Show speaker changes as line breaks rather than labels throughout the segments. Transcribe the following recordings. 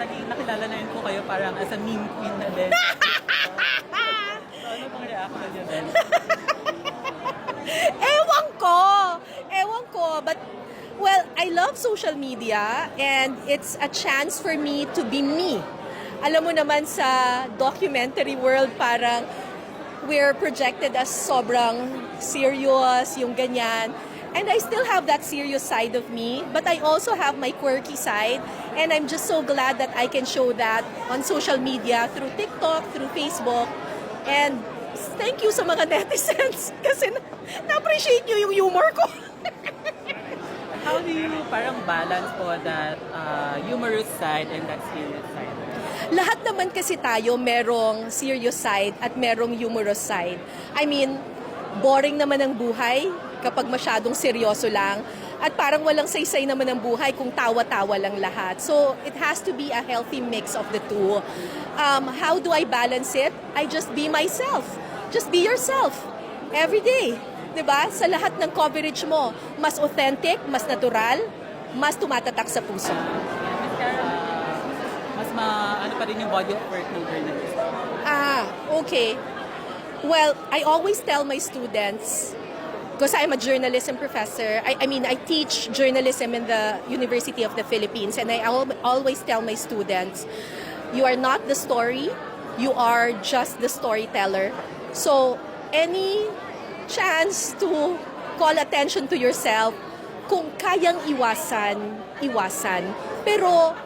naging nakilala na rin po kayo parang as a meme queen na din. So, ano pong reaction niyo din?
Ewan ko, but well, I love social media and it's a chance for me to be me. Alam mo naman sa documentary world parang we're projected as sobrang serious, yung ganyan. And I still have that serious side of me, but I also have my quirky side. And I'm just so glad that I can show that on social media, through TikTok, through Facebook. And thank you sa mga netizens kasi na-appreciate nyo yung humor ko.
How do you parang balance po that humorous side and that serious side?
Lahat naman kasi tayo merong serious side at merong humorous side. I mean, boring naman ang buhay kapag masyadong seryoso lang. At parang walang saysay naman ang buhay kung tawa-tawa lang lahat. So, it has to be a healthy mix of the two. How do I balance it? I just be myself. Just be yourself. Every day. 'Di ba? Sa lahat ng coverage mo, mas authentic, mas natural, mas tumatatak sa puso.
Miss Cara, ano pa rin yung body of work ng journalist?
Okay. Well, I always tell my students, because I'm a journalism professor, I mean, I teach journalism in the University of the Philippines, and I always tell my students, you are not the story, you are just the storyteller. So, any chance to call attention to yourself, kung kayang iwasan, iwasan. Pero,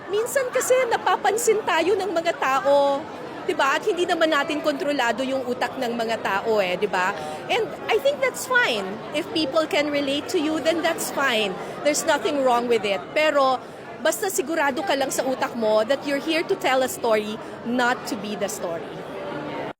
minsan kasi napapansin tayo ng mga tao, 'di ba? At hindi naman natin kontrolado yung utak ng mga tao 'di ba? And I think that's fine. If people can relate to you, then that's fine. There's nothing wrong with it. Pero basta sigurado ka lang sa utak mo that you're here to tell a story, not to be the story.